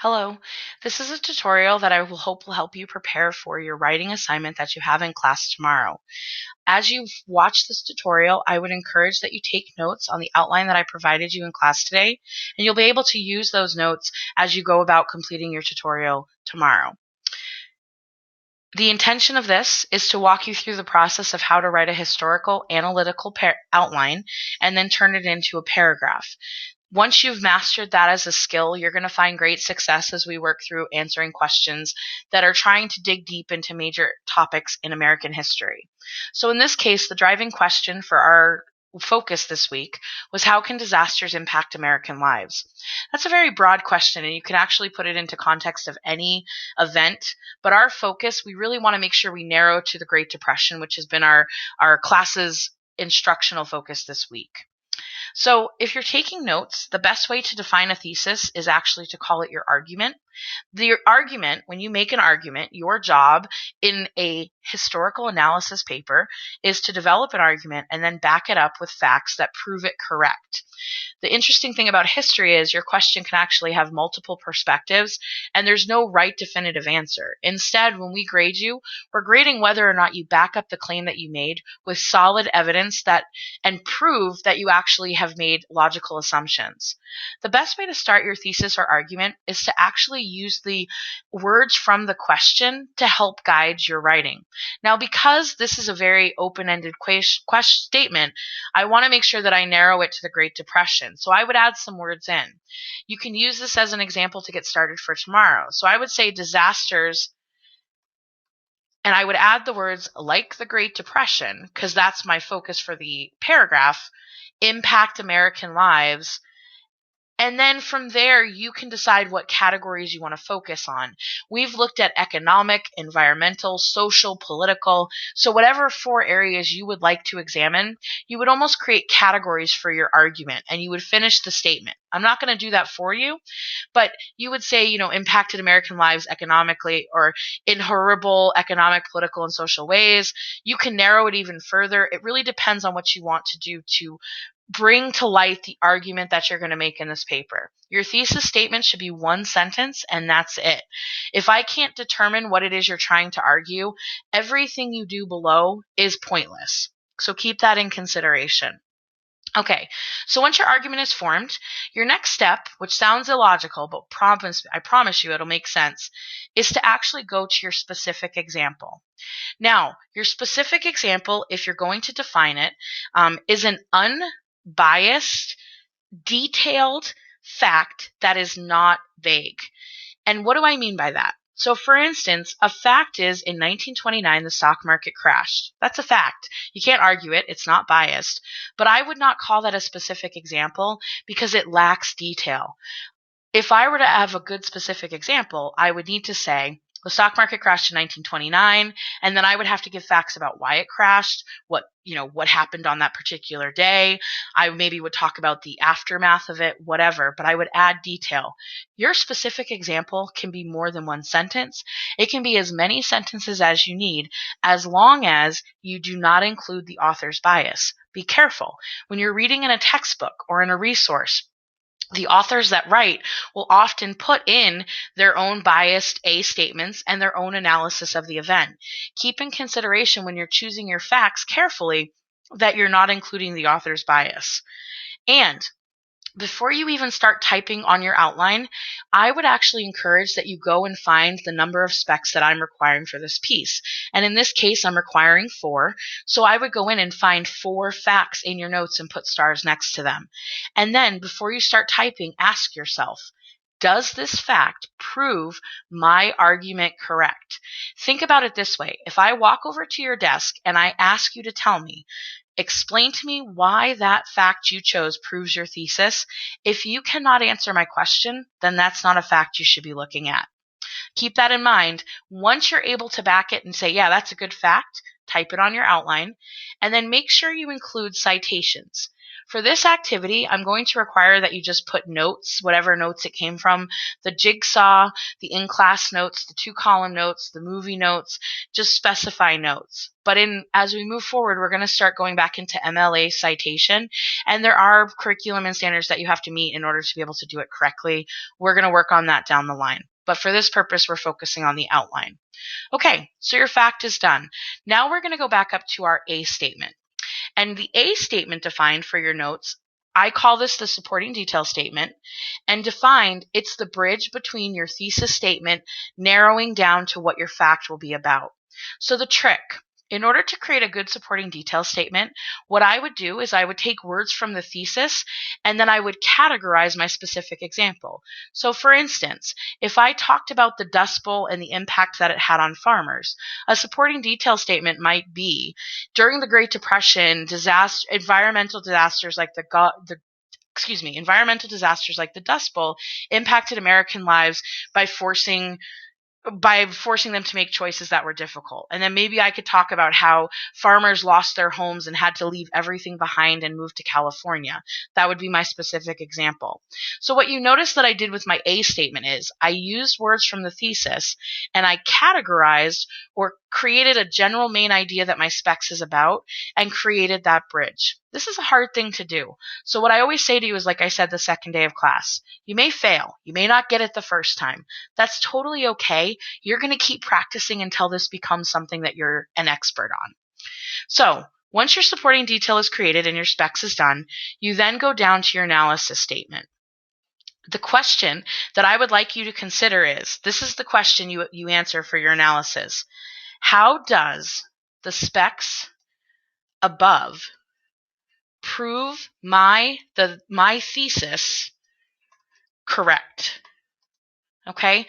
Hello, this is a tutorial that I hope will help you prepare for your writing assignment that you have in class tomorrow. As you watch this tutorial, I would encourage that you take notes on the outline that I provided you in class today, and you'll be able to use those notes as you go about completing your tutorial tomorrow. The intention of this is to walk you through the process of how to write a historical analytical outline and then turn it into a paragraph. Once you've mastered that as a skill, you're going to find great success as we work through answering questions that are trying to dig deep into major topics in American history. So in this case, the driving question for our focus this week was, how can disasters impact American lives? That's a very broad question, and you can actually put it into context of any event, but our focus, we really want to make sure we narrow to the Great Depression, which has been our class's instructional focus this week. So if you're taking notes, the best way to define a thesis is actually to call it your argument. The argument, when you make an argument, your job in a historical analysis paper is to develop an argument and then back it up with facts that prove it correct. The interesting thing about history is your question can actually have multiple perspectives, and there's no right definitive answer. Instead, when we grade you, we're grading whether or not you back up the claim that you made with solid evidence and prove that you actually have made logical assumptions. The best way to start your thesis or argument is to actually use the words from the question to help guide your writing. Now, because this is a very open-ended statement, I want to make sure that I narrow it to the Great Depression. So I would add some words in. You can use this as an example to get started for tomorrow. So I would say disasters, and I would add the words like the Great Depression, because that's my focus for the paragraph, impact American lives. And then from there, you can decide what categories you want to focus on. We've looked at economic, environmental, social, political. So whatever 4 areas you would like to examine, you would almost create categories for your argument, and you would finish the statement. I'm not going to do that for you, but you would say, impacted American lives economically or in horrible economic, political, and social ways. You can narrow it even further. It really depends on what you want to do to bring to light the argument that you're going to make in this paper. Your thesis statement should be 1 sentence, and that's it. If I can't determine what it is you're trying to argue, everything you do below is pointless. So keep that in consideration. Okay, so once your argument is formed, your next step, which sounds illogical, but I promise you it'll make sense, is to actually go to your specific example. Now, your specific example, if you're going to define it, is an unbiased, detailed fact that is not vague. And what do I mean by that? So for instance, a fact is in 1929, the stock market crashed. That's a fact. You can't argue it. It's not biased. But I would not call that a specific example because it lacks detail. If I were to have a good specific example, I would need to say the stock market crashed in 1929, and then I would have to give facts about why it crashed, what happened on that particular day. I maybe would talk about the aftermath of it, whatever, but I would add detail. Your specific example can be more than 1 sentence. It can be as many sentences as you need, as long as you do not include the author's bias. Be careful. When you're reading in a textbook or in a resource, the authors that write will often put in their own biased A statements and their own analysis of the event. Keep in consideration when you're choosing your facts carefully that you're not including the author's bias. And before you even start typing on your outline, I would actually encourage that you go and find the number of specs that I'm requiring for this piece. And in this case, I'm requiring 4. So I would go in and find 4 facts in your notes and put stars next to them. And then before you start typing, ask yourself, does this fact prove my argument correct? Think about it this way. If I walk over to your desk and I ask you to tell me, explain to me why that fact you chose proves your thesis. If you cannot answer my question, then that's not a fact you should be looking at. Keep that in mind. Once you're able to back it and say, yeah, that's a good fact, type it on your outline, and then make sure you include citations. For this activity, I'm going to require that you just put notes, whatever notes it came from, the jigsaw, the in-class notes, the 2-column notes, the movie notes, just specify notes. But as we move forward, we're going to start going back into MLA citation, and there are curriculum and standards that you have to meet in order to be able to do it correctly. We're going to work on that down the line. But for this purpose, we're focusing on the outline. Okay, so your fact is done. Now we're going to go back up to our A statement. And the A statement defined for your notes, I call this the supporting detail statement. And defined, it's the bridge between your thesis statement narrowing down to what your fact will be about. So the trick, in order to create a good supporting detail statement, what I would do is I would take words from the thesis and then I would categorize my specific example. So for instance, if I talked about the Dust Bowl and the impact that it had on farmers, a supporting detail statement might be, during the Great Depression, environmental disasters like the Dust Bowl impacted American lives by forcing them to make choices that were difficult. And then maybe I could talk about how farmers lost their homes and had to leave everything behind and move to California. That would be my specific example. So what you notice that I did with my A statement is I used words from the thesis and I categorized or created a general main idea that my specs is about and created that bridge. This is a hard thing to do. So what I always say to you is, like I said, the second day of class, you may fail. You may not get it the first time. That's totally okay. You're going to keep practicing until this becomes something that you're an expert on. So once your supporting detail is created and your specs is done, you then go down to your analysis statement. The question that I would like you to consider is, this is the question you answer for your analysis. How does the specs above prove my thesis correct? Okay?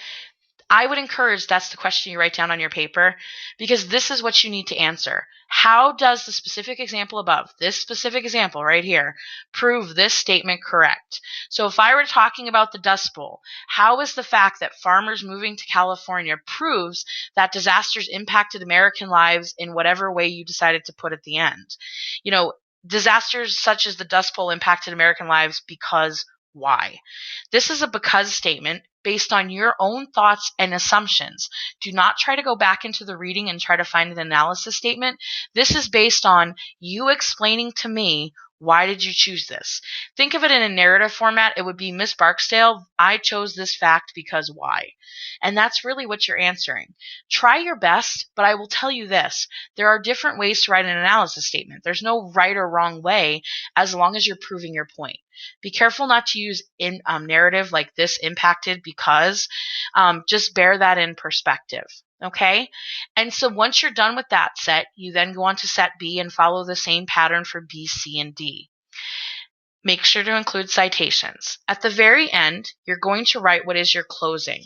I would encourage that's the question you write down on your paper, because this is what you need to answer. How does the specific example above, this specific example right here, prove this statement correct? So if I were talking about the Dust Bowl, how is the fact that farmers moving to California proves that disasters impacted American lives in whatever way you decided to put at the end? Disasters such as the Dust Bowl impacted American lives because why? This is a because statement based on your own thoughts and assumptions. Do not try to go back into the reading and try to find an analysis statement. This is based on you explaining to me, why did you choose this? Think of it in a narrative format. It would be, Miss Barksdale, I chose this fact because why? And that's really what you're answering. Try your best, but I will tell you this. There are different ways to write an analysis statement. There's no right or wrong way as long as you're proving your point. Be careful not to use narrative like this impacted because. Just bear that in perspective. Okay? And so once you're done with that set, you then go on to set B and follow the same pattern for B, C, and D. Make sure to include citations. At the very end, you're going to write what is your closing.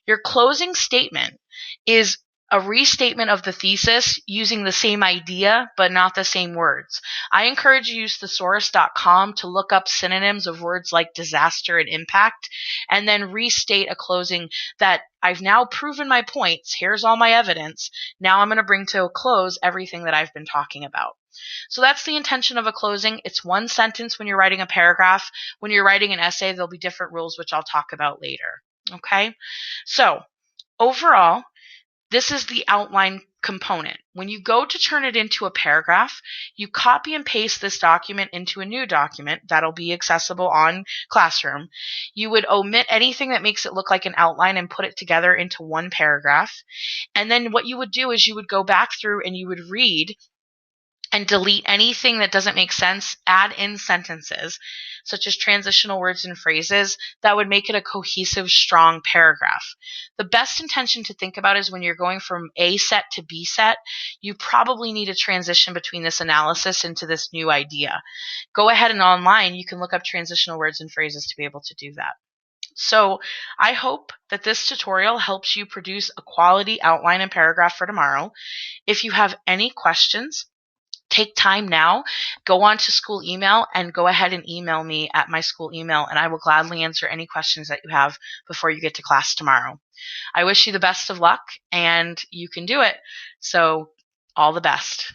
Your closing statement is a restatement of the thesis using the same idea but not the same words. I encourage you to use thesaurus.com to look up synonyms of words like disaster and impact, and then restate a closing that I've now proven my points. Here's all my evidence. Now I'm going to bring to a close everything that I've been talking about. So that's the intention of a closing. It's one sentence when you're writing a paragraph. When you're writing an essay, there'll be different rules, which I'll talk about later. Okay? So overall, this is the outline component. When you go to turn it into a paragraph, you copy and paste this document into a new document that'll be accessible on Classroom. You would omit anything that makes it look like an outline and put it together into one paragraph. And then what you would do is you would go back through and you would read and delete anything that doesn't make sense, add in sentences, such as transitional words and phrases, that would make it a cohesive, strong paragraph. The best intention to think about is when you're going from A set to B set, you probably need a transition between this analysis into this new idea. Go ahead and online, you can look up transitional words and phrases to be able to do that. So I hope that this tutorial helps you produce a quality outline and paragraph for tomorrow. If you have any questions, take time now, go on to school email and go ahead and email me at my school email, and I will gladly answer any questions that you have before you get to class tomorrow. I wish you the best of luck, and you can do it. So all the best.